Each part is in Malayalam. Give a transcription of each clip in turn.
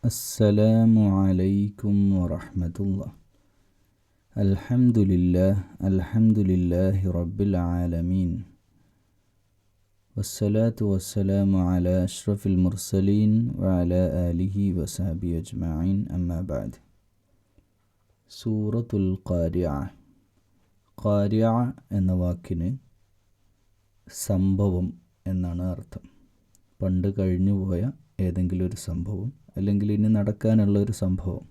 അസ്സലാമു അലൈക്കും വറഹ്മത്തുള്ളാഹി. അൽഹംദുലില്ലാഹി റബ്ബിൽ ആലമീൻ. വസ്സലാത്തു വസ്സലാമു അലാ അഷ്റഫിൽ മുർസലീൻ വഅലാ ആലിഹി വസഹബിഹി അജ്മഈൻ. അമ്മാ ബഅദ്. സൂറത്തുൽ ഖാരിഅ. ഖാരിഅ എന്ന വാക്കിന് സംഭവം എന്നാണ് അർത്ഥം. പണ്ട് കഴിഞ്ഞുപോയ ഏതെങ്കിലും ഒരു സംഭവം, അല്ലെങ്കിൽ ഇനി നടക്കാനുള്ള ഒരു സംഭവം.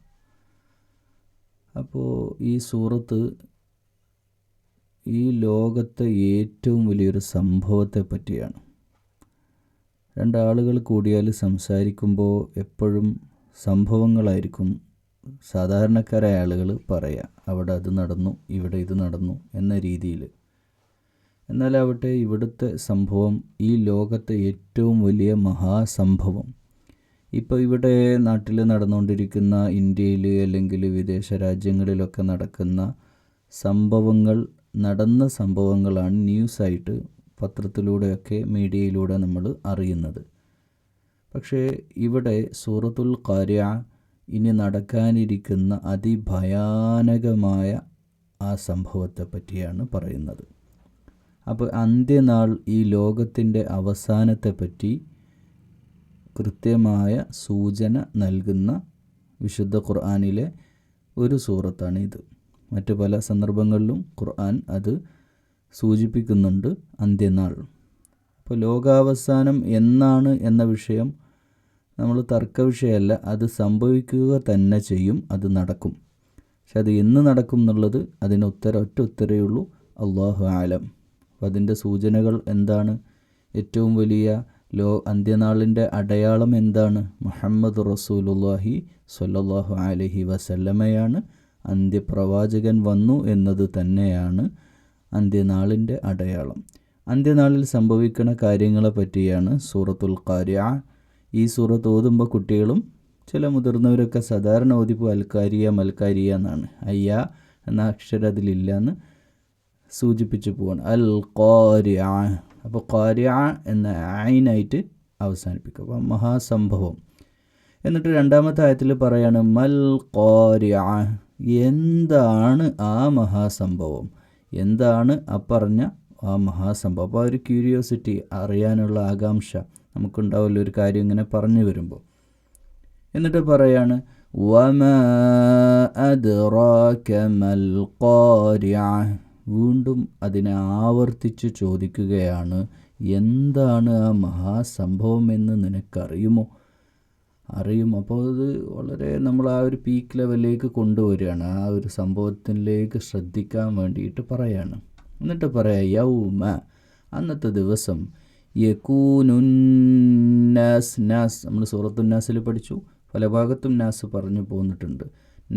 അപ്പോൾ ഈ സൂറത്ത് ഈ ലോകത്തെ ഏറ്റവും വലിയൊരു സംഭവത്തെ പറ്റിയാണ്. രണ്ടാളുകൾ കൂടിയാൽ സംസാരിക്കുമ്പോൾ എപ്പോഴും സംഭവങ്ങളായിരിക്കും സാധാരണക്കാരായ ആളുകൾ പറയുക. അവിടെ അത് നടന്നു, ഇവിടെ ഇത് നടന്നു എന്ന രീതിയിൽ. എന്നാലാവട്ടെ ഇവിടുത്തെ സംഭവം ഈ ലോകത്തെ ഏറ്റവും വലിയ മഹാസംഭവം. ഇപ്പോൾ ഇവിടെ നാട്ടിൽ നടന്നുകൊണ്ടിരിക്കുന്ന, ഇന്ത്യയിൽ അല്ലെങ്കിൽ വിദേശ രാജ്യങ്ങളിലൊക്കെ നടക്കുന്ന സംഭവങ്ങൾ, നടന്ന സംഭവങ്ങളാണ് ന്യൂസായിട്ട് പത്രത്തിലൂടെയൊക്കെ മീഡിയയിലൂടെ നമ്മൾ അറിയുന്നത്. പക്ഷേ ഇവിടെ സൂറത്തുൽ ഖാരിഅ ഇനി നടക്കാനിരിക്കുന്ന അതിഭയാനകമായ ആ സംഭവത്തെ പറ്റിയാണ് പറയുന്നത്. അപ്പോൾ അന്ത്യനാൾ, ഈ ലോകത്തിൻ്റെ അവസാനത്തെപ്പറ്റി കൃത്യമായ സൂചന നൽകുന്ന വിശുദ്ധ ഖുർആനിലെ ഒരു സൂറത്താണ് ഇത്. മറ്റ് പല സന്ദർഭങ്ങളിലും ഖുർആൻ അത് സൂചിപ്പിക്കുന്നുണ്ട്, അന്ത്യനാൾ. അപ്പോൾ ലോകാവസാനം എന്നാണ് എന്ന വിഷയം നമ്മൾ തർക്ക വിഷയമല്ല. അത് സംഭവിക്കുക തന്നെ ചെയ്യും, അത് നടക്കും. പക്ഷെ അത് എന്ന് നടക്കും എന്നുള്ളത് അതിന് ഒറ്റ ഉത്തരവേ ഉള്ളൂ, അല്ലാഹു ആലം. അപ്പോൾ അതിൻ്റെ സൂചനകൾ എന്താണ്? ഏറ്റവും വലിയ അന്ത്യനാളിൻ്റെ അടയാളം എന്താണ്? മുഹമ്മദ് റസൂലുള്ളാഹി സ്വല്ലല്ലാഹു അലൈഹി വസല്ലമയാണ്. അന്ത്യപ്രവാചകൻ വന്നു എന്നത് തന്നെയാണ് അന്ത്യനാളിൻ്റെ അടയാളം. അന്ത്യനാളിൽ സംഭവിക്കുന്ന കാര്യങ്ങളെ പറ്റിയാണ് സൂറത്തുൽ ഖാരിഅ. ഈ സൂറത്ത് ഓതുമ്പോൾ കുട്ടികളും ചില മുതിർന്നവരൊക്കെ സാധാരണ ഓതിപ്പോൾ മൽക്കാരിയ എന്നാണ്. അയ്യ എന്ന അക്ഷരം അതിലില്ല എന്ന് സൂചിപ്പിച്ചു പോവാണ്. അൽ ഖാരിഅ. അപ്പോൾ ഖാരിഅ എന്ന ഐനായിട്ട് അവസാനിപ്പിക്കുക. അപ്പോൾ മഹാസംഭവം. എന്നിട്ട് രണ്ടാമത്തെ ആയത്തിൽ പറയാണ് മൽ ഖാരിഅ. എന്താണ് ആ മഹാസംഭവം? എന്താണ് പറഞ്ഞ ആ മഹാസംഭവം? അപ്പോൾ ഒരു ക്യൂരിയോസിറ്റി, അറിയാനുള്ള ആകാംക്ഷ നമുക്കുണ്ടാവില്ല ഒരു കാര്യം ഇങ്ങനെ പറഞ്ഞു വരുമ്പോൾ. എന്നിട്ട് പറയാണ് വമാ അദ്റാക മൽ ഖാരിഅ. വീണ്ടും അതിനെ ആവർത്തിച്ച് ചോദിക്കുകയാണ്, എന്താണ് ആ മഹാസംഭവം എന്ന് നിനക്കറിയുമോ? അറിയും. അപ്പോൾ അത് വളരെ നമ്മൾ ആ ഒരു പീക്ക് ലെവലിലേക്ക് കൊണ്ടുവരികയാണ്. ആ ഒരു സംഭവത്തിലേക്ക് ശ്രദ്ധിക്കാൻ വേണ്ടിയിട്ട് പറയാണ്. എന്നിട്ട് പറയാം യൗമ, അന്നത്തെ ദിവസം, യകൂനുന്നാസ്. നാസ് നമ്മൾ സൂറത്തുന്നാസിൽ പഠിച്ചു, പല ഭാഗത്തും നാസ് പറഞ്ഞു പോന്നിട്ടുണ്ട്.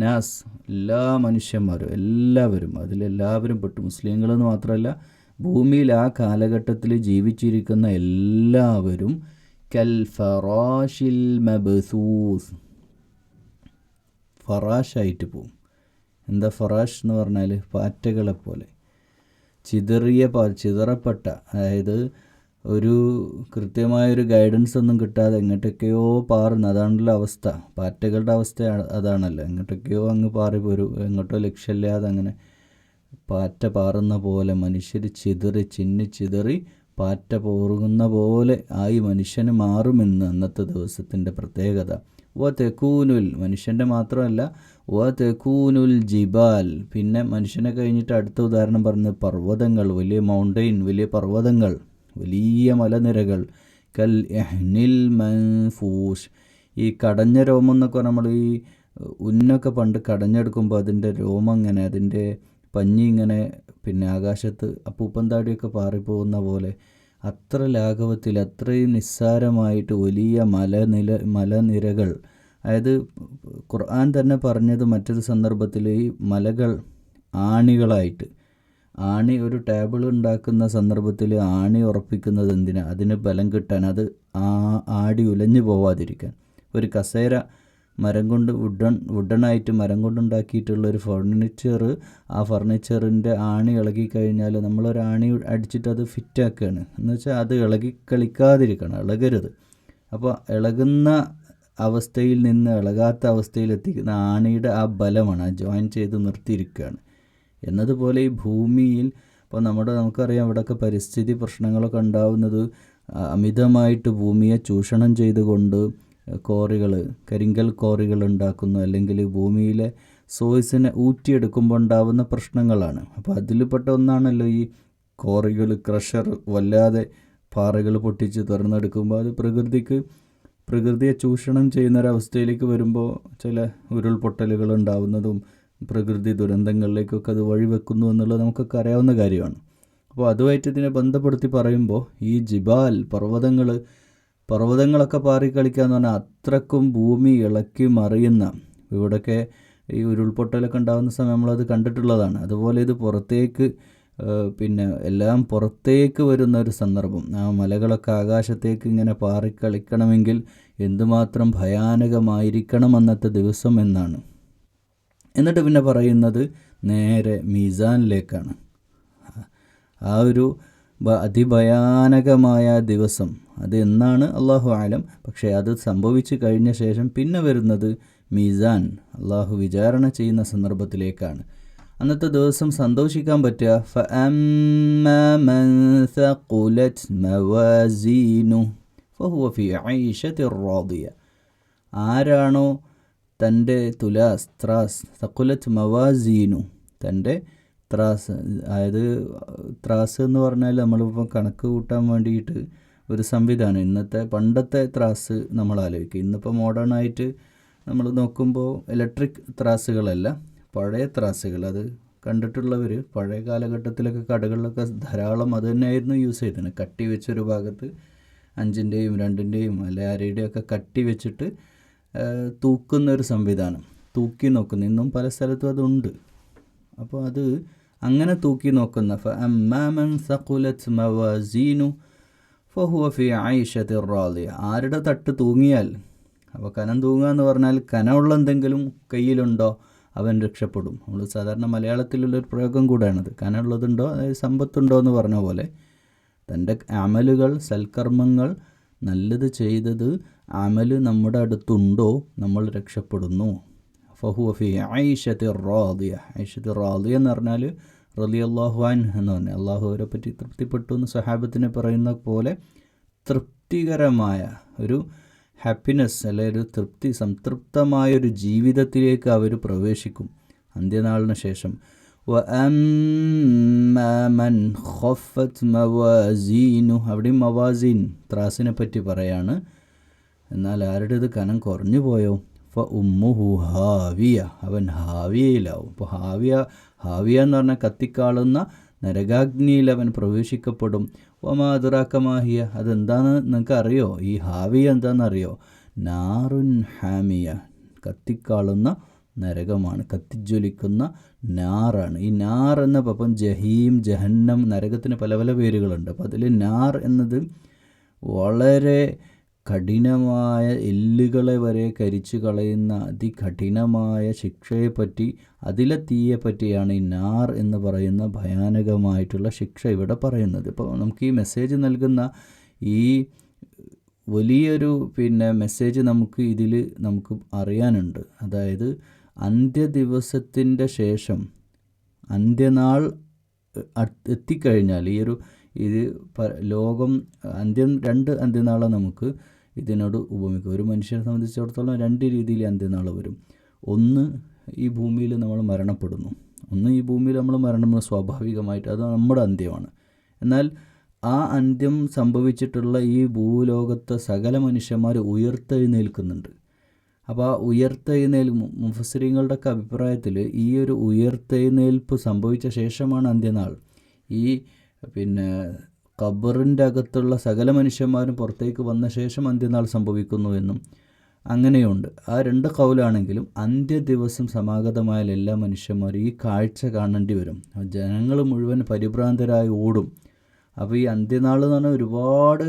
നാസ് എല്ലാ മനുഷ്യന്മാരും, എല്ലാവരും, അതിലെല്ലാവരും പെട്ടു. മുസ്ലിങ്ങളെന്ന് മാത്രമല്ല, ഭൂമിയിൽ ആ കാലഘട്ടത്തിൽ ജീവിച്ചിരിക്കുന്ന എല്ലാവരും കൽ ഫറാഷിൽ മബ്സൂസ്, ഫറാഷായിട്ട് പോവും. എന്താ ഫറാഷ് എന്ന് പറഞ്ഞാൽ? പാറ്റകളെപ്പോലെ ചിതറപ്പെട്ട, അതായത് ഒരു കൃത്യമായൊരു ഗൈഡൻസ് ഒന്നും കിട്ടാതെ എങ്ങോട്ടൊക്കെയോ പാറുന്നു. അതാണല്ലോ അവസ്ഥ. പാറ്റകളുടെ അവസ്ഥ അതാണല്ലോ. എങ്ങോട്ടൊക്കെയോ അങ്ങ് പാറിപ്പോരും, എങ്ങോട്ടോ ലക്ഷ്യമില്ലാതെ അങ്ങനെ പാറ്റ പാറുന്ന പോലെ മനുഷ്യർ ചിതറി പാറ്റ പോറുന്ന പോലെ ആയി മനുഷ്യന് മാറുമെന്ന് അന്നത്തെ ദിവസത്തിൻ്റെ പ്രത്യേകത. തെക്കൂനുൽ, മനുഷ്യൻ്റെ മാത്രമല്ല, തെക്കൂനുൽ ജിബാൽ. പിന്നെ മനുഷ്യനെ കഴിഞ്ഞിട്ട് അടുത്ത ഉദാഹരണം പറഞ്ഞ് പർവ്വതങ്ങൾ, വലിയ മൗണ്ടെയിൻ, വലിയ പർവ്വതങ്ങൾ, വലിയ മലനിരകൾ. കൽ എഹ്നിൽ മൻഫൂഷ്. ഈ കടഞ്ഞ രോമം എന്നൊക്കെ നമ്മൾ ഈ ഉന്നൊക്കെ പണ്ട് കടഞ്ഞെടുക്കുമ്പോൾ അതിൻ്റെ രോമം ഇങ്ങനെ, അതിൻ്റെ പഞ്ഞി ഇങ്ങനെ പിന്നെ ആകാശത്ത് അപ്പൂപ്പന്താടിയൊക്കെ പാറിപ്പോകുന്ന പോലെ, അത്ര ലാഘവത്തിൽ, അത്രയും നിസ്സാരമായിട്ട് വലിയ മലനിരകൾ. അതായത് ഖുർആൻ തന്നെ പറഞ്ഞത് മറ്റൊരു സന്ദർഭത്തിൽ, ഈ മലകൾ ആണികളായിട്ട്, ആണി ഒരു ടേബിൾ ഉണ്ടാക്കുന്ന സന്ദർഭത്തിൽ ആണി ഉറപ്പിക്കുന്നത് എന്തിനാ? അതിന് ബലം കിട്ടാൻ, അത് ആടി ഉലഞ്ഞു പോവാതിരിക്കാൻ. ഒരു കസേര മരം കൊണ്ട് വുഡനായിട്ട് മരം കൊണ്ടുണ്ടാക്കിയിട്ടുള്ള ഒരു ഫർണിച്ചർ, ആ ഫർണിച്ചറിൻ്റെ ആണി ഇളകിക്കഴിഞ്ഞാൽ നമ്മളൊരു ആണി അടിച്ചിട്ട് അത് ഫിറ്റാക്കുകയാണ്. എന്ന് വെച്ചാൽ അത് ഇളകി കളിക്കാതിരിക്കണം, ഇളകരുത്. അപ്പോൾ ഇളകുന്ന അവസ്ഥയിൽ നിന്ന് ഇളകാത്ത അവസ്ഥയിലെത്തിക്കുന്ന ആണിയുടെ ആ ബലമാണ്, ആ ജോയിൻ ചെയ്ത് നിർത്തിയിരിക്കുകയാണ്. എന്നതുപോലെ ഈ ഭൂമിയിൽ ഇപ്പോൾ നമുക്കറിയാം ഇവിടെയൊക്കെ പരിസ്ഥിതി പ്രശ്നങ്ങളൊക്കെ ഉണ്ടാവുന്നത് അമിതമായിട്ട് ഭൂമിയെ ചൂഷണം ചെയ്തുകൊണ്ട് കരിങ്കൽ കോറികൾ ഉണ്ടാക്കുന്നു, അല്ലെങ്കിൽ ഭൂമിയിലെ സോഴ്സിനെ ഊറ്റിയെടുക്കുമ്പോൾ ഉണ്ടാവുന്ന പ്രശ്നങ്ങളാണ്. അപ്പോൾ അതിൽപ്പെട്ട ഒന്നാണല്ലോ ഈ കോറികൾ, ക്രഷർ, വല്ലാതെ പാറകൾ പൊട്ടിച്ച് തുറന്നെടുക്കുമ്പോൾ അത് പ്രകൃതിയെ ചൂഷണം ചെയ്യുന്നൊരവസ്ഥയിലേക്ക് വരുമ്പോൾ ചില ഉരുൾപൊട്ടലുകൾ ഉണ്ടാവുന്നതും പ്രകൃതി ദുരന്തങ്ങളിലേക്കൊക്കെ അത് വഴിവെക്കുന്നു എന്നുള്ളത് നമുക്കൊക്കെ അറിയാവുന്ന കാര്യമാണ്. അപ്പോൾ അതുമായിട്ട് ഇതിനെ ബന്ധപ്പെടുത്തി പറയുമ്പോൾ ഈ ജിബാൽ പർവ്വതങ്ങളൊക്കെ പാറിക്കളിക്കുക എന്ന് പറഞ്ഞാൽ അത്രക്കും ഭൂമി ഇളക്കി മറിയുന്ന, ഇവിടെയൊക്കെ ഈ ഉരുൾപൊട്ടലൊക്കെ ഉണ്ടാകുന്ന സമയം നമ്മളത് കണ്ടിട്ടുള്ളതാണ്. അതുപോലെ ഇത് എല്ലാം പുറത്തേക്ക് വരുന്ന ഒരു സന്ദർഭം, ആ മലകളൊക്കെ ആകാശത്തേക്ക് ഇങ്ങനെ പാറിക്കളിക്കണമെങ്കിൽ എന്തുമാത്രം ഭയാനകമായിരിക്കണം അന്നത്തെ ദിവസം എന്നാണ്. എന്നിട്ട് പിന്നെ പറയുന്നത് നേരെ മീസാനിലേക്കാണ്. ആ ഒരു അതിഭയാനകമായ ദിവസം അത് എന്നാണ് അള്ളാഹു ആലം. പക്ഷേ അത് സംഭവിച്ചു കഴിഞ്ഞ ശേഷം പിന്നെ വരുന്നത് മീസാൻ, അള്ളാഹു വിചാരണ ചെയ്യുന്ന സന്ദർഭത്തിലേക്കാണ്. അന്നത്തെ ദിവസം സന്തോഷിക്കാൻ പറ്റുക ഫഅമ്മാ മൻ സഖുലത് മവാസീനു ഫഹുവ ഫീ ഐശത്തിർ റാദിയ. ആരാണോ തൻ്റെ ത്രാസ് സഖുലത്ത് മവാസീനു, തൻ്റെ ത്രാസ്, അതായത് ത്രാസ് എന്ന് പറഞ്ഞാൽ നമ്മളിപ്പോൾ കണക്ക് കൂട്ടാൻ വേണ്ടിയിട്ട് ഒരു സംവിധാനം, പണ്ടത്തെ ത്രാസ് നമ്മൾ ആലോചിക്കുക. ഇന്നിപ്പോൾ മോഡേണായിട്ട് നമ്മൾ നോക്കുമ്പോൾ ഇലക്ട്രിക് ത്രാസുകളല്ല, പഴയ ത്രാസുകൾ. അത് കണ്ടിട്ടുള്ളവർ പഴയ കാലഘട്ടത്തിലൊക്കെ കടകളിലൊക്കെ ധാരാളം അത് തന്നെയായിരുന്നു യൂസ് ചെയ്തത്. കട്ടി വെച്ചൊരു ഭാഗത്ത് 5-ൻ്റെയും 2-ൻ്റെയും അല്ലെ അരയുടെയൊക്കെ കട്ടി വെച്ചിട്ട് തൂക്കുന്നൊരു സംവിധാനം, തൂക്കി നോക്കുന്ന, ഇന്നും പല സ്ഥലത്തും അതുണ്ട്. അപ്പോൾ അത് അങ്ങനെ തൂക്കി നോക്കുന്ന ഫഅമ്മാ മൻ സഖുലത് മവാസീനു ഫഹുവ ഫീ ഐശത്തിർ റാദിയ. ആരുടെ തട്ട് തൂങ്ങിയാൽ, അപ്പോൾ കനം തൂങ്ങുക എന്ന് പറഞ്ഞാൽ കനമുള്ള എന്തെങ്കിലും കയ്യിലുണ്ടോ അവൻ രക്ഷപ്പെടും. നമ്മൾ സാധാരണ മലയാളത്തിലുള്ളൊരു പ്രയോഗം കൂടെയാണത്. കനമുള്ളതുണ്ടോ, അതായത് സമ്പത്തുണ്ടോ എന്ന് പറഞ്ഞ പോലെ തൻ്റെ അമലുകൾ, സൽക്കർമ്മങ്ങൾ, നല്ലത് ചെയ്തത് അമല് നമ്മുടെ അടുത്തുണ്ടോ നമ്മൾ രക്ഷപ്പെടുന്നു. ഫഹുവ ഫീ ഐശത്തിർ റാദിയ. ഐശത്തിർ റാദിയ എന്ന് പറഞ്ഞാൽ റളിയല്ലാഹു അൻഹു എന്ന് പറഞ്ഞാൽ അള്ളാഹു അവരെ പറ്റി തൃപ്തിപ്പെട്ടു എന്ന് സഹാബത്തിനെ പറയുന്ന പോലെ തൃപ്തികരമായ ഒരു ഹാപ്പിനെസ്, അല്ലെങ്കിൽ ഒരു സംതൃപ്തമായൊരു ജീവിതത്തിലേക്ക് അവർ പ്രവേശിക്കും അന്ത്യനാളിന് ശേഷം. വഅമ്മാ മൻ ഖഫത് മവാസീനു, അവിടെയും മവാസീൻ ത്രാസിനെ പറ്റി പറയാണ്. എന്നാൽ ആരുടേത് കനം കുറഞ്ഞു പോയോ, ഉമ്മുഹു ഹാവിയ, അവൻ ഹാവിയയിലാവും. അപ്പോൾ ഹാവിയ എന്ന് പറഞ്ഞാൽ കത്തിക്കാളുന്ന നരകാഗ്നിയിൽ അവൻ പ്രവേശിക്കപ്പെടും. വമാ അദ്റാക മാഹിയ, അതെന്താണെന്ന് നിങ്ങൾക്ക് അറിയോ? ഈ ഹാവിയ എന്താണെന്നറിയോ? നാറുൻ ഹാമിയ, കത്തിക്കാളുന്ന നരകമാണ്, കത്തിജ്വലിക്കുന്ന നാറാണ്. ഈ നാർ എന്ന അപ്പം ജഹീം, ജഹന്നം, നരകത്തിന് പല പല പേരുകളുണ്ട്. അപ്പോൾ അതിൽ നാർ എന്നത് വളരെ കഠിനമായ, എല്ലുകളെ വരെ കരിച്ചു കളയുന്ന അതികഠിനമായ ശിക്ഷയെപ്പറ്റി, അതിലെ തീയെപ്പറ്റിയാണ് ഈ നാർ എന്ന് പറയുന്ന ഭയാനകമായിട്ടുള്ള ശിക്ഷ ഇവിടെ പറയുന്നത്. ഇപ്പോൾ നമുക്ക് ഈ മെസ്സേജ് നൽകുന്ന ഈ വലിയൊരു മെസ്സേജ് നമുക്ക് അറിയാനുണ്ട്. അതായത് അന്ത്യദിവസത്തിൻ്റെ ശേഷം, അന്ത്യനാൾ എത്തിക്കഴിഞ്ഞാൽ, ലോകം രണ്ട് അന്ത്യനാളെ നമുക്ക് ഇതിനോട് ഉപമിക്കും. ഒരു മനുഷ്യനെ സംബന്ധിച്ചിടത്തോളം 2 രീതിയിൽ അന്ത്യനാൾ വരും. ഒന്ന്, ഈ ഭൂമിയിൽ നമ്മൾ മരണപ്പെടുന്നു. മരണം സ്വാഭാവികമായിട്ട് അത് നമ്മുടെ അന്ത്യമാണ്. എന്നാൽ ആ അന്ത്യം സംഭവിച്ചിട്ടുള്ള ഈ ഭൂലോകത്തെ സകല മനുഷ്യന്മാർ ഉയർത്തെഴുന്നേൽക്കുന്നുണ്ട്. അപ്പോൾ ആ മുഫസ്സിരീങ്ങളുടെയൊക്കെ അഭിപ്രായത്തിൽ ഈ ഒരു ഉയർത്തെഴുന്നേൽപ്പ് സംഭവിച്ച ശേഷമാണ് അന്ത്യനാൾ. ഈ ഖബറിൻ്റെ അകത്തുള്ള സകല മനുഷ്യന്മാരും പുറത്തേക്ക് വന്ന ശേഷം അന്ത്യനാൾ സംഭവിക്കുന്നു എന്നും അങ്ങനെയുണ്ട്. ആ 2 ഖൗലാണെങ്കിലും അന്ത്യദിവസം സമാഗതമായ എല്ലാ മനുഷ്യന്മാരും ഈ കാഴ്ച കാണേണ്ടി വരും. ജനങ്ങൾ മുഴുവൻ പരിഭ്രാന്തരായി ഓടും. അപ്പോൾ ഈ അന്ത്യനാൾ എന്ന് പറഞ്ഞാൽ ഒരുപാട്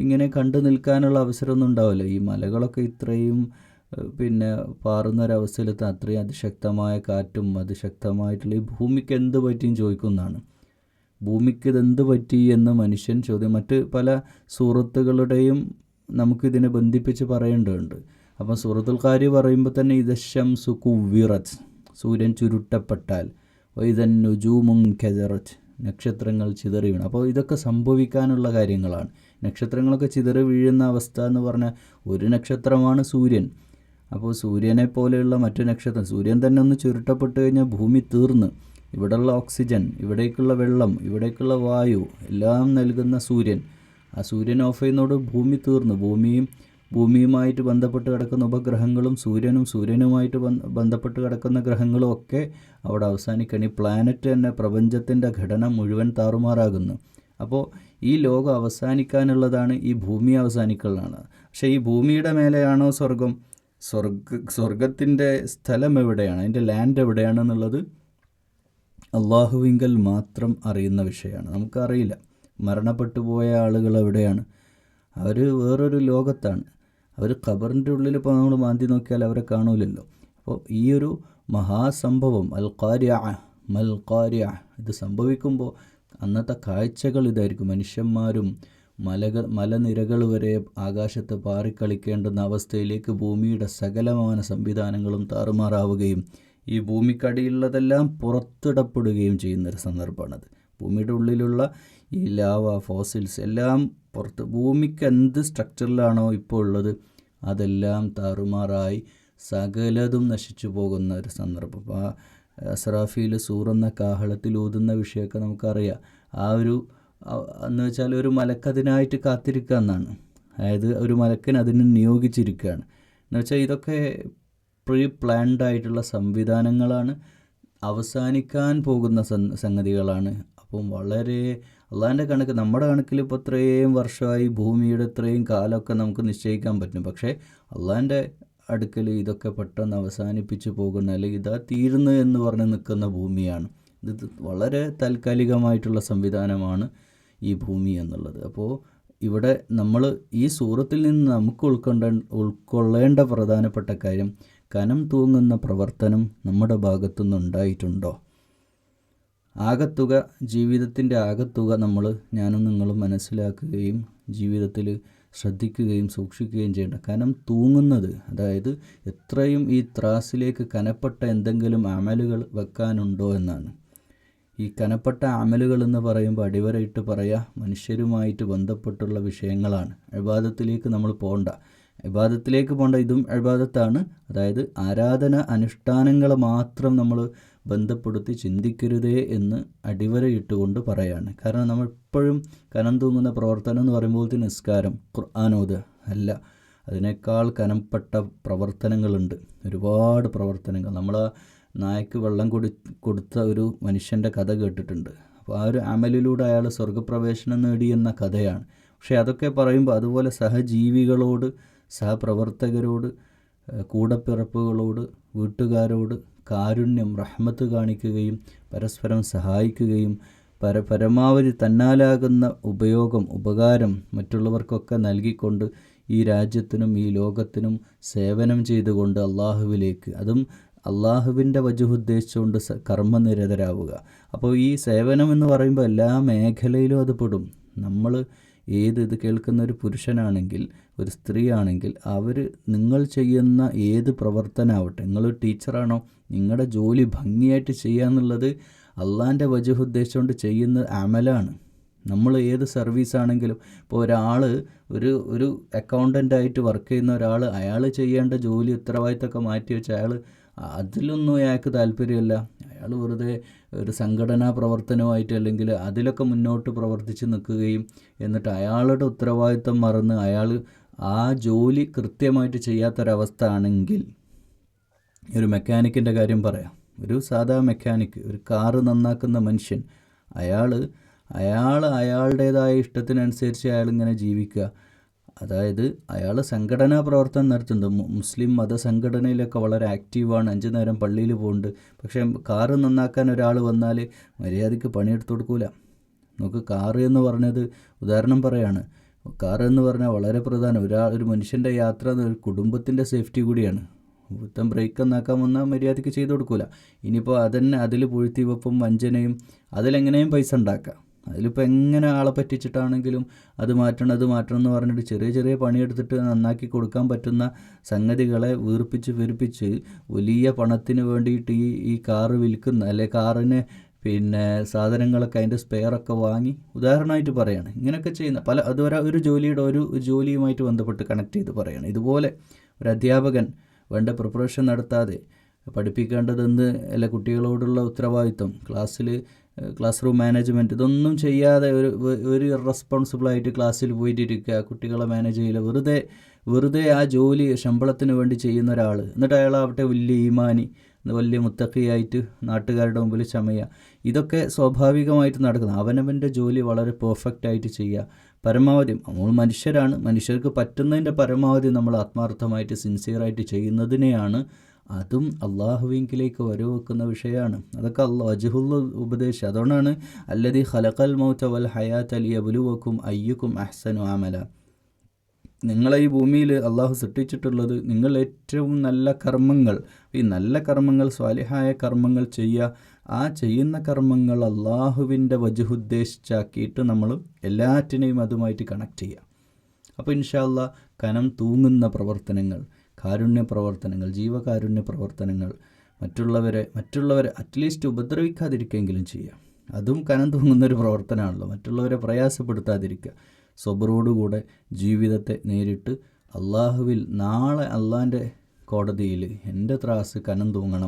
ഇങ്ങനെ കണ്ടു നിൽക്കാനുള്ള അവസരമൊന്നും ഉണ്ടാവില്ല. ഈ മലകളൊക്കെ ഇത്രയും പാറുന്നൊരവസ്ഥയിലെത്താൻ അത്രയും അതിശക്തമായ കാറ്റും അതിശക്തമായിട്ടുള്ള ഈ ഭൂമിക്ക് എന്ത് പറ്റിയും ചോദിക്കുന്നതാണ്. ഭൂമിക്ക് ഇതെന്ത് പറ്റി എന്ന് മനുഷ്യൻ ചോദ്യം. മറ്റ് പല സൂറത്തുകളുടെയും നമുക്കിതിനെ ബന്ധിപ്പിച്ച് പറയേണ്ടതുണ്ട്. അപ്പം സൂറത്തുൽ ഖാരി പറയുമ്പോൾ തന്നെ ഇദശംസു കുവ്വിറത്ത്, സൂര്യൻ ചുരുട്ടപ്പെട്ടാൽ, വൈദൻ നുജൂമുൻ കദറത്ത്, നക്ഷത്രങ്ങൾ ചിതറി വീണു. അപ്പോൾ ഇതൊക്കെ സംഭവിക്കാനുള്ള കാര്യങ്ങളാണ്. നക്ഷത്രങ്ങളൊക്കെ ചിതറി വീഴുന്ന അവസ്ഥ എന്ന് പറഞ്ഞാൽ ഒരു നക്ഷത്രമാണ് സൂര്യൻ. അപ്പോൾ സൂര്യനെ പോലെയുള്ള മറ്റു നക്ഷത്രം, സൂര്യൻ തന്നെ ഒന്ന് ചുരുട്ടപ്പെട്ട് കഴിഞ്ഞാൽ ഭൂമി തീർന്ന്, ഇവിടെയുള്ള ഓക്സിജൻ, ഇവിടേക്കുള്ള വെള്ളം, ഇവിടേക്കുള്ള വായു എല്ലാം നൽകുന്ന സൂര്യൻ, ആ സൂര്യൻ ഓഫ് ചെയ്യുന്നതോട് ഭൂമി തീർന്നു. ഭൂമിയുമായിട്ട് ബന്ധപ്പെട്ട് കിടക്കുന്ന ഉപഗ്രഹങ്ങളും സൂര്യനുമായിട്ട് ബന്ധപ്പെട്ട് കിടക്കുന്ന ഗ്രഹങ്ങളും ഒക്കെ അവിടെ അവസാനിക്കണം. ഈ പ്ലാനറ്റ് തന്നെ, പ്രപഞ്ചത്തിൻ്റെ ഘടന മുഴുവൻ താറുമാറാകുന്നു. അപ്പോൾ ഈ ലോകം അവസാനിക്കാനുള്ളതാണ്, ഈ ഭൂമി അവസാനിക്കാനുള്ളതാണ്. പക്ഷേ ഈ ഭൂമിയുടെ മേലെയാണോ സ്വർഗം? സ്വർഗത്തിൻ്റെ സ്ഥലം എവിടെയാണ്, അതിൻ്റെ ലാൻഡ് എവിടെയാണെന്നുള്ളത് അള്ളാഹുവിങ്കൽ മാത്രം അറിയുന്ന വിഷയമാണ്. നമുക്കറിയില്ല. മരണപ്പെട്ടു പോയ ആളുകൾ എവിടെയാണ്? അവർ വേറൊരു ലോകത്താണ്. അവർ ഖബറിൻ്റെ ഉള്ളിൽ ഇപ്പോൾ നമ്മൾ മാന്തി നോക്കിയാൽ അവരെ കാണൂലല്ലോ. അപ്പോൾ ഈ ഒരു മഹാസംഭവം മൽ ഖാരിഅ ഇത് സംഭവിക്കുമ്പോൾ അന്നത്തെ കാഴ്ചകൾ ഇതായിരിക്കും. മനുഷ്യന്മാരും മലനിരകൾ വരെ ആകാശത്ത് പാറിക്കളിക്കേണ്ടുന്ന അവസ്ഥയിലേക്ക് ഭൂമിയുടെ സകലമാന സംവിധാനങ്ങളും താറുമാറാവുകയും ഈ ഭൂമിക്കടിയിലുള്ളതെല്ലാം പുറത്തിടപ്പെടുകയും ചെയ്യുന്നൊരു സന്ദർഭമാണത്. ഭൂമിയുടെ ഉള്ളിലുള്ള ഈ ലാവ, ഫോസിൽസ് എല്ലാം പുറത്ത്, ഭൂമിക്ക് എന്ത് സ്ട്രക്ചറിലാണോ ഇപ്പോൾ ഉള്ളത് അതെല്ലാം താറുമാറായി സകലതും നശിച്ചു പോകുന്ന ഒരു സന്ദർഭം. അപ്പോൾ അസ്രാഫീൽ സൂറെന്ന കാഹളത്തിൽ ഊതുന്ന വിഷയമൊക്കെ നമുക്കറിയാം. ആ ഒരു എന്ന് വെച്ചാൽ ഒരു മലക്കതിനായിട്ട് കാത്തിരിക്കുക എന്നാണ്. അതായത് ഒരു മലക്കിന് അതിന് നിയോഗിച്ചിരിക്കുകയാണ് എന്ന് വെച്ചാൽ ഇതൊക്കെ പ്രീ പ്ലാൻഡ് ആയിട്ടുള്ള സംവിധാനങ്ങളാണ്, അവസാനിക്കാൻ പോകുന്ന സംഗതികളാണ്. അപ്പം വളരെ അള്ളാഹിൻ്റെ കണക്ക്, നമ്മുടെ കണക്കിൽ ഇപ്പോൾ ഇത്രയും വർഷമായി ഭൂമിയുടെ ഇത്രയും കാലമൊക്കെ നമുക്ക് നിശ്ചയിക്കാൻ പറ്റും. പക്ഷേ അള്ളാഹിൻ്റെ അടുക്കൽ ഇതൊക്കെ പെട്ടെന്ന് അവസാനിപ്പിച്ച് പോകുന്ന, അല്ലെങ്കിൽ ഇതാ തീരുന്നു എന്ന് പറഞ്ഞ് നിൽക്കുന്ന ഭൂമിയാണ്. ഇത് വളരെ താൽക്കാലികമായിട്ടുള്ള സംവിധാനമാണ് ഈ ഭൂമി എന്നുള്ളത്. അപ്പോൾ ഇവിടെ നമ്മൾ ഈ സൂറത്തിൽ നിന്ന് നമുക്ക് ഉൾക്കൊള്ളേണ്ട പ്രധാനപ്പെട്ട കാര്യം, കനം തൂങ്ങുന്ന പ്രവർത്തനം നമ്മുടെ ഭാഗത്തുനിന്ന് ഉണ്ടായിട്ടുണ്ടോ? ജീവിതത്തിൻ്റെ ആകത്തുക ഞാനും നിങ്ങളും മനസ്സിലാക്കുകയും ജീവിതത്തിൽ ശ്രദ്ധിക്കുകയും സൂക്ഷിക്കുകയും ചെയ്യേണ്ട. കനം തൂങ്ങുന്നത്, അതായത് എത്രയും ഈ ത്രാസിലേക്ക് കനപ്പെട്ട എന്തെങ്കിലും അമലുകൾ വെക്കാനുണ്ടോ എന്നാണ്. ഈ കനപ്പെട്ട അമലുകൾ എന്ന് പറയുമ്പോൾ അടിവരയിട്ട് മനുഷ്യരുമായിട്ട് ബന്ധപ്പെട്ടുള്ള വിഷയങ്ങളാണ്. ഇബാദത്തിലേക്ക് നമ്മൾ പോകണ്ട. ഇതും ഇബാദത്താണ്. അതായത് ആരാധന അനുഷ്ഠാനങ്ങളെ മാത്രം നമ്മൾ ബന്ധപ്പെടുത്തി ചിന്തിക്കരുതേ എന്ന് അടിവരയിട്ടുകൊണ്ട് പറയാണ്. കാരണം നമ്മൾ എപ്പോഴും കനം തൂങ്ങുന്ന പ്രവർത്തനം എന്ന് പറയുമ്പോൾ നിസ്കാരം, ഖുർആനോദ് അല്ല, അതിനേക്കാൾ കനപ്പെട്ട പ്രവർത്തനങ്ങളുണ്ട്. ഒരുപാട് പ്രവർത്തനങ്ങൾ. നമ്മൾ ആ നായക്ക് വെള്ളം കൊടുത്ത ഒരു മനുഷ്യൻ്റെ കഥ കേട്ടിട്ടുണ്ട്. അപ്പോൾ ആ ഒരു അമലിലൂടെ അയാൾ സ്വർഗപ്രവേശനം നേടിയെന്ന കഥയാണ്. പക്ഷേ അതൊക്കെ പറയുമ്പോൾ അതുപോലെ സഹജീവികളോട്, സഹപ്രവർത്തകരോട്, കൂടപ്പിറപ്പുകളോട്, വീട്ടുകാരോട് കാരുണ്യം, റഹ്മത്ത് കാണിക്കുകയും പരസ്പരം സഹായിക്കുകയും പരമാവധി തന്നാലാകുന്ന ഉപകാരം മറ്റുള്ളവർക്കൊക്കെ നൽകിക്കൊണ്ട് ഈ രാജ്യത്തിനും ഈ ലോകത്തിനും സേവനം ചെയ്തുകൊണ്ട് അള്ളാഹുവിലേക്ക്, അതും അള്ളാഹുവിൻ്റെ വജഹ് ഉദ്ദേശിച്ചുകൊണ്ട് കർമ്മനിരതരാവുക. അപ്പോൾ ഈ സേവനം എന്ന് പറയുമ്പോൾ എല്ലാ മേഖലയിലും അത് പെടും. നമ്മൾ ഇത് കേൾക്കുന്ന ഒരു പുരുഷനാണെങ്കിൽ, ഒരു സ്ത്രീ ആണെങ്കിൽ, നിങ്ങൾ ചെയ്യുന്ന ഏത് പ്രവർത്തനമാവട്ടെ, നിങ്ങൾ ടീച്ചറാണോ, നിങ്ങളുടെ ജോലി ഭംഗിയായിട്ട് ചെയ്യുക എന്നുള്ളത് അള്ളാഹിൻ്റെ വജഹ് ഉദ്ദേശിച്ചുകൊണ്ട് ചെയ്യുന്ന അമലാണ്. നമ്മൾ ഏത് സർവീസാണെങ്കിലും, ഇപ്പോൾ ഒരാൾ ഒരു അക്കൗണ്ടൻ്റായിട്ട് വർക്ക് ചെയ്യുന്ന ഒരാൾ, അയാൾ ചെയ്യേണ്ട ജോലി ഉത്തരവാദിത്തമൊക്കെ മാറ്റി വെച്ച് അതിലൊന്നും അയാൾക്ക് താല്പര്യമില്ല. അയാൾ വെറുതെ ഒരു സംഘടനാ പ്രവർത്തനമായിട്ട് അല്ലെങ്കിൽ അതിലൊക്കെ മുന്നോട്ട് പ്രവർത്തിച്ച് നിൽക്കുകയും എന്നിട്ട് അയാളുടെ ഉത്തരവാദിത്തം മറന്ന് അയാൾ ആ ജോലി കൃത്യമായിട്ട് ചെയ്യാത്തൊരവസ്ഥ ആണെങ്കിൽ, ഒരു മെക്കാനിക്കിൻ്റെ കാര്യം പറയാം. ഒരു സാധാ മെക്കാനിക്ക്, ഒരു കാറ് നന്നാക്കുന്ന മനുഷ്യൻ, അയാളുടേതായ ഇഷ്ടത്തിനനുസരിച്ച് അയാളിങ്ങനെ ജീവിക്കുക. അതായത് അയാൾ സംഘടനാ പ്രവർത്തനം നടത്തുന്നുണ്ട്. മുസ്ലിം മതസംഘടനയിലൊക്കെ വളരെ ആക്റ്റീവാണ്, 5 നേരം പള്ളിയിൽ പോകുന്നുണ്ട്. പക്ഷേ കാറ് നന്നാക്കാൻ ഒരാൾ വന്നാൽ മര്യാദയ്ക്ക് പണിയെടുത്ത് കൊടുക്കൂല. നമുക്ക് കാറ് എന്ന് പറഞ്ഞത് ഉദാഹരണം പറയാണ്. കാറ് എന്ന് പറഞ്ഞാൽ വളരെ പ്രധാനം. ഒരു മനുഷ്യൻ്റെ യാത്ര ഒരു കുടുംബത്തിൻ്റെ സേഫ്റ്റി കൂടിയാണ്. വൃത്തം ബ്രേക്ക് എന്നാക്കാൻ വന്നാൽ മര്യാദയ്ക്ക് ചെയ്ത് കൊടുക്കൂല. ഇനിയിപ്പോൾ അതിൽ പുഴുത്തി വെപ്പും വഞ്ചനയും അതിലെങ്ങനെയും പൈസ ഉണ്ടാക്കാം. അതിലിപ്പോൾ എങ്ങനെ ആളെ പറ്റിച്ചിട്ടാണെങ്കിലും അത് മാറ്റണം എന്ന് പറഞ്ഞിട്ട് ചെറിയ ചെറിയ പണിയെടുത്തിട്ട് നന്നാക്കി കൊടുക്കാൻ പറ്റുന്ന സംഗതികളെ വീർപ്പിച്ച് വലിയ പണത്തിന് വേണ്ടിയിട്ട് ഈ കാറ് വിൽക്കുന്ന, അല്ലെ കാറിന് പിന്നെ സാധനങ്ങളൊക്കെ അതിൻ്റെ സ്പെയറൊക്കെ വാങ്ങി, ഉദാഹരണമായിട്ട് പറയുകയാണ്, ഇങ്ങനെയൊക്കെ ചെയ്യുന്ന പല ഒരു ജോലിയുടെ ഒരു ജോലിയുമായിട്ട് ബന്ധപ്പെട്ട് കണക്ട് ചെയ്ത് പറയുകയാണ്. ഇതുപോലെ ഒരു അധ്യാപകൻ വേണ്ട പ്രിപ്പറേഷൻ നടത്താതെ പഠിപ്പിക്കേണ്ടതെന്ന് അല്ല, കുട്ടികളോടുള്ള ഉത്തരവാദിത്വം, ക്ലാസ് റൂം മാനേജ്മെൻറ്റ്, ഇതൊന്നും ചെയ്യാതെ ഒരു ഇറസ്പോൺസിബിളായിട്ട് ക്ലാസ്സിൽ പോയിട്ടിരിക്കുക, കുട്ടികളെ മാനേജ് ചെയ്യില്ല, വെറുതെ ആ ജോലി ശമ്പളത്തിന് വേണ്ടി ചെയ്യുന്ന ഒരാൾ, എന്നിട്ട് അയാളാവട്ടെ വലിയ ഈമാനി, വലിയ മുത്തഖിയായിട്ട് നാട്ടുകാരുടെ മുമ്പിൽ ചമയുക. ഇതൊക്കെ സ്വാഭാവികമായിട്ട് നടക്കുന്നത്. അവനവൻ്റെ ജോലി വളരെ പെർഫെക്റ്റായിട്ട് ചെയ്യുക. പരമാവധി നമ്മൾ മനുഷ്യരാണ്, മനുഷ്യർക്ക് പറ്റുന്നതിൻ്റെ പരമാവധി നമ്മൾ ആത്മാർത്ഥമായിട്ട് സിൻസിയറായിട്ട് ചെയ്യുന്നതിനെയാണ്, അതും അള്ളാഹുവിങ്കിലേക്ക് വരവെക്കുന്ന വിഷയമാണ്. അതൊക്കെ വജ്ഹുള്ള ഉപദേശം. അതുകൊണ്ടാണ് അല്ലദീ ഖലഖൽ മൗത വൽ ഹയാത ലിയബ്ലുവക്കും അയ്യുക്കും അഹ്സനു അമല. നിങ്ങളെ ഈ ഭൂമിയിൽ അള്ളാഹു സൃഷ്ടിച്ചിട്ടുള്ളത് നിങ്ങൾ ഏറ്റവും നല്ല കർമ്മങ്ങൾ, ഈ നല്ല കർമ്മങ്ങൾ, സ്വാലിഹായ കർമ്മങ്ങൾ ചെയ്യുക. ആ ചെയ്യുന്ന കർമ്മങ്ങൾ അള്ളാഹുവിൻ്റെ വജ്ഹ് ഉദ്ദേശിച്ചാക്കിയിട്ട് നമ്മൾ എല്ലാറ്റിനെയും അതുമായിട്ട് കണക്ട് ചെയ്യുക. അപ്പോൾ ഇൻഷാ അല്ലാഹ് കനം തൂങ്ങുന്ന പ്രവർത്തനങ്ങൾ, കാരുണ്യ പ്രവർത്തനങ്ങൾ, ജീവകാരുണ്യ പ്രവർത്തനങ്ങൾ, മറ്റുള്ളവരെ അറ്റ്ലീസ്റ്റ് ഉപദ്രവിക്കാതിരിക്കെങ്കിലും ചെയ്യുക. അതും കനം തൂങ്ങുന്നൊരു പ്രവർത്തനമാണല്ലോ. മറ്റുള്ളവരെ പ്രയാസപ്പെടുത്താതിരിക്കുക. സബറോടുകൂടെ ജീവിതത്തെ നേരിട്ട് നാളെ അള്ളാൻ്റെ കോടതിയിൽ എൻ്റെ ത്രാസ് കനം തൂങ്ങണം,